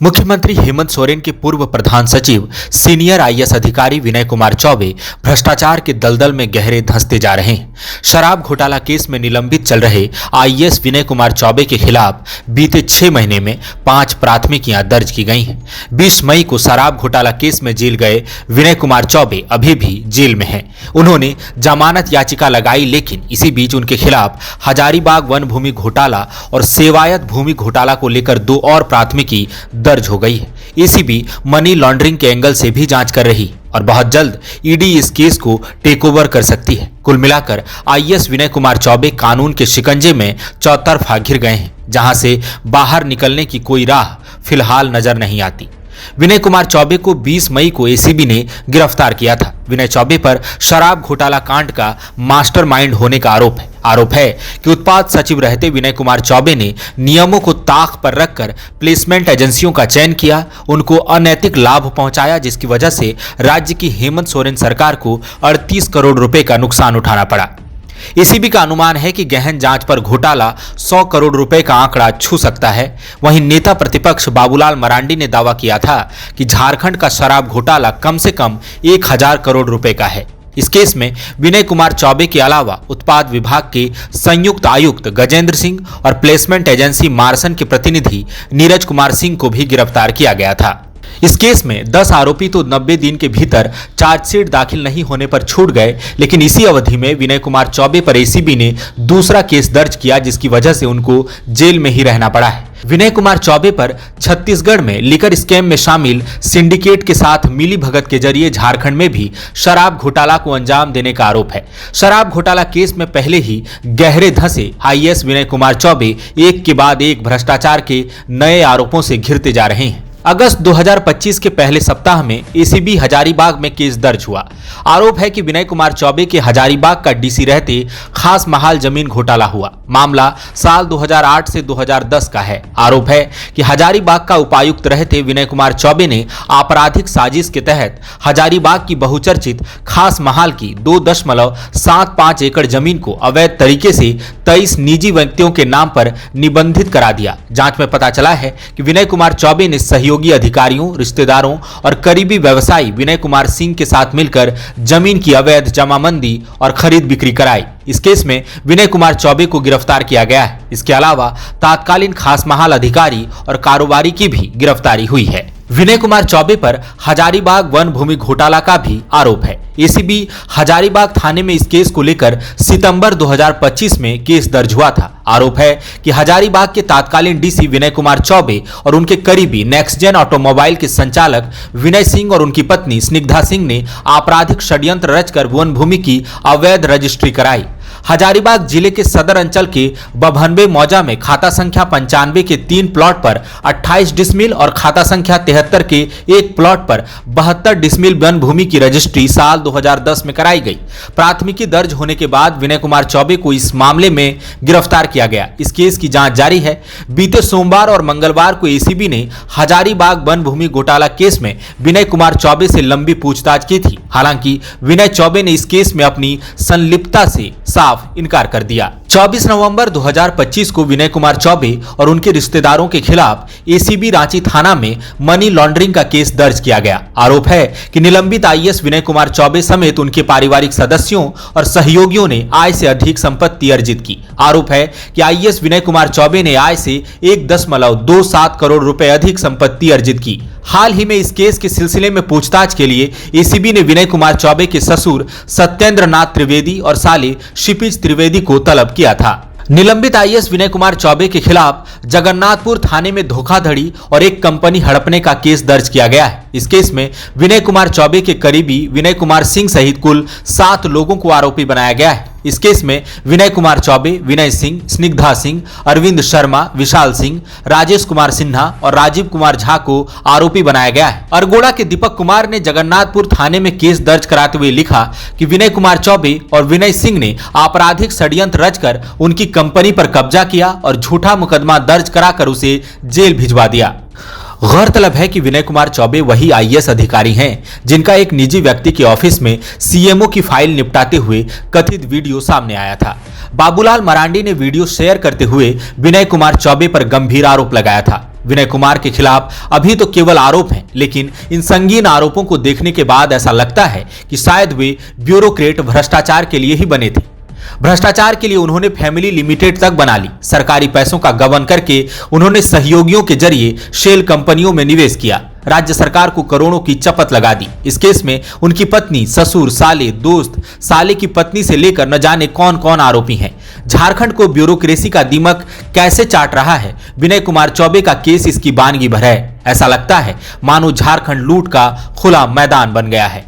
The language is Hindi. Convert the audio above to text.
मुख्यमंत्री हेमंत सोरेन के पूर्व प्रधान सचिव सीनियर आईएएस अधिकारी विनय कुमार चौबे भ्रष्टाचार के दलदल में गहरे धंसते जा रहे हैं। शराब घोटाला केस में निलंबित चल रहे आईएएस विनय कुमार चौबे के खिलाफ बीते 6 महीने में 5 प्राथमिकियां दर्ज की गई हैं। 20 मई को शराब घोटाला केस में जेल गए विनय कुमार चौबे अभी भी जेल में हैं। उन्होंने जमानत याचिका लगाई, लेकिन इसी बीच उनके खिलाफ हजारीबाग वन भूमि घोटाला और सेवायत भूमि घोटाला को लेकर 2 और प्राथमिकी दर्ज हो गई है। एसीबी मनी लॉन्ड्रिंग के एंगल से भी जांच कर रही और बहुत जल्द ईडी इस केस को टेक ओवर कर सकती है। कुल मिलाकर आईएएस विनय कुमार चौबे कानून के शिकंजे में चौतरफा घिर गए हैं, जहां से बाहर निकलने की कोई राह फिलहाल नजर नहीं आती। विनय कुमार चौबे को 20 मई को एसीबी ने गिरफ्तार किया था। विनय चौबे पर शराब घोटाला कांड का मास्टरमाइंड होने का आरोप है कि उत्पाद सचिव रहते विनय कुमार चौबे ने नियमों को ताक पर रखकर प्लेसमेंट एजेंसियों का चयन किया, उनको अनैतिक लाभ पहुंचाया, जिसकी वजह से राज्य की हेमंत सोरेन सरकार को 38 करोड़ रुपए का नुकसान उठाना पड़ा। एसीबी का अनुमान है कि गहन जांच पर घोटाला 100 करोड़ रुपए का आंकड़ा छू सकता है। वहीं नेता प्रतिपक्ष बाबूलाल मरांडी ने दावा किया था कि झारखंड का शराब घोटाला कम से कम 1000 करोड़ रुपए का है। इस केस में विनय कुमार चौबे के अलावा उत्पाद विभाग के संयुक्त आयुक्त गजेंद्र सिंह और प्लेसमेंट एजेंसी मार्सन के प्रतिनिधि नीरज कुमार सिंह को भी गिरफ्तार किया गया था। इस केस में 10 आरोपी तो 90 दिन के भीतर चार्जशीट दाखिल नहीं होने पर छूट गए, लेकिन इसी अवधि में विनय कुमार चौबे पर एसीबी ने दूसरा केस दर्ज किया, जिसकी वजह से उनको जेल में ही रहना पड़ा है। विनय कुमार चौबे पर छत्तीसगढ़ में लिकर स्कैम में शामिल सिंडिकेट के साथ मिली भगत के जरिए झारखंड में भी शराब घोटाला को अंजाम देने का आरोप है। शराब घोटाला केस में पहले ही गहरे धंसे आईएएस विनय कुमार चौबे एक के बाद एक भ्रष्टाचार के नए आरोपों से घिरते जा रहे हैं। अगस्त 2025 के पहले सप्ताह में एसीबी हजारीबाग में केस दर्ज हुआ। आरोप है कि विनय कुमार चौबे के हजारीबाग का डीसी रहते खास महाल जमीन घोटाला हुआ। मामला साल 2008 से 2010 का है। आरोप है कि हजारीबाग का उपायुक्त रहते विनय कुमार चौबे ने आपराधिक साजिश के तहत हजारीबाग की बहुचर्चित खास महाल की 2.75 एकड़ जमीन को अवैध तरीके से 23 निजी व्यक्तियों के नाम पर निबंधित करा दिया। जांच में पता चला है कि विनय कुमार चौबे ने सहयोगी अधिकारियों, रिश्तेदारों और करीबी व्यवसायी विनय कुमार सिंह के साथ मिलकर जमीन की अवैध जमाबंदी और खरीद बिक्री कराई। इस केस में विनय कुमार चौबे को गिरफ्तार किया गया है। इसके अलावा तात्कालीन खास महाल अधिकारी और कारोबारी की भी गिरफ्तारी हुई है। विनय कुमार चौबे पर हजारीबाग वन भूमि घोटाला का भी आरोप है। एसीबी हजारीबाग थाने में इस केस को लेकर सितंबर 2025 में केस दर्ज हुआ था। आरोप है कि हजारीबाग के तात्कालीन डीसी विनय कुमार चौबे और उनके करीबी नेक्स्टजेन ऑटोमोबाइल के संचालक विनय सिंह और उनकी पत्नी स्निग्धा सिंह ने आपराधिक षड्यंत्र रचकर वन भूमि की अवैध रजिस्ट्री कराई। हजारीबाग जिले के सदर अंचल के बभनबे मौजा में खाता संख्या 95 के 3 प्लॉट पर 28 डिसमिल और खाता संख्या 73 के एक प्लॉट पर 72 डिसमिल वन भूमि की रजिस्ट्री साल 2010 में कराई गई। प्राथमिकी दर्ज होने के बाद विनय कुमार चौबे को इस मामले में गिरफ्तार किया गया। इस केस की जांच जारी है। बीते सोमवार और मंगलवार को एसीबी ने हजारीबाग वन भूमि घोटाला केस में विनय कुमार चौबे से लंबी पूछताछ की थी। हालांकि विनय चौबे ने इस केस में अपनी संलिप्तता से साफ इनकार कर दिया। 24 नवंबर 2025 को विनय कुमार चौबे और उनके रिश्तेदारों के खिलाफ एसीबी रांची थाना में मनी लॉन्ड्रिंग का केस दर्ज किया गया। आरोप है कि निलंबित आईएएस विनय कुमार चौबे समेत उनके पारिवारिक सदस्यों और सहयोगियों ने आय से अधिक संपत्ति अर्जित की। आरोप है कि आईएएस विनय कुमार चौबे ने आय से 1.27 करोड़ रुपए अधिक संपत्ति अर्जित की। हाल ही में इस केस के सिलसिले में पूछताछ के लिए एसीबी ने विनय कुमार चौबे के ससुर सत्येंद्र नाथ त्रिवेदी और साले क्षितिज त्रिवेदी को तलब किया था। निलंबित आईएएस विनय कुमार चौबे के खिलाफ जगन्नाथपुर थाने में धोखाधड़ी और एक कंपनी हड़पने का केस दर्ज किया गया है। इस केस में विनय कुमार चौबे के करीबी विनय कुमार सिंह सहित कुल 7 लोगों को आरोपी बनाया गया है। इस केस में विनय कुमार चौबे, विनय सिंह, स्निग्धा सिंह, अरविंद शर्मा, विशाल सिंह, राजेश कुमार सिन्हा और राजीव कुमार झा को आरोपी बनाया गया है। अरगोड़ा के दीपक कुमार ने जगन्नाथपुर थाने में केस दर्ज कराते हुए लिखा कि विनय कुमार चौबे और विनय सिंह ने आपराधिक षड्यंत्र रचकर उनकी कंपनी पर कब्जा किया और झूठा मुकदमा दर्ज कराकर उसे जेल भिजवा दिया। गौरतलब है कि विनय कुमार चौबे वही आईएएस अधिकारी हैं जिनका एक निजी व्यक्ति के ऑफिस में सीएमओ की फाइल निपटाते हुए कथित वीडियो सामने आया था। बाबूलाल मरांडी ने वीडियो शेयर करते हुए विनय कुमार चौबे पर गंभीर आरोप लगाया था। विनय कुमार के खिलाफ अभी तो केवल आरोप हैं, लेकिन इन संगीन आरोपों को देखने के बाद ऐसा लगता है कि शायद वे ब्यूरोक्रेट भ्रष्टाचार के लिए ही बने थे। भ्रष्टाचार के लिए उन्होंने फैमिली लिमिटेड तक बना ली। सरकारी पैसों का गबन करके उन्होंने सहयोगियों के जरिए शेल कंपनियों में निवेश किया, राज्य सरकार को करोड़ों की चपत लगा दी। इस केस में उनकी पत्नी, ससुर, साले, दोस्त, साले की पत्नी से लेकर न जाने कौन कौन आरोपी हैं। झारखंड को ब्यूरोक्रेसी का दीमक कैसे चाट रहा है, विनय कुमार चौबे का केस इसकी बानगी भर है। ऐसा लगता है मानो झारखंड लूट का खुला मैदान बन गया है।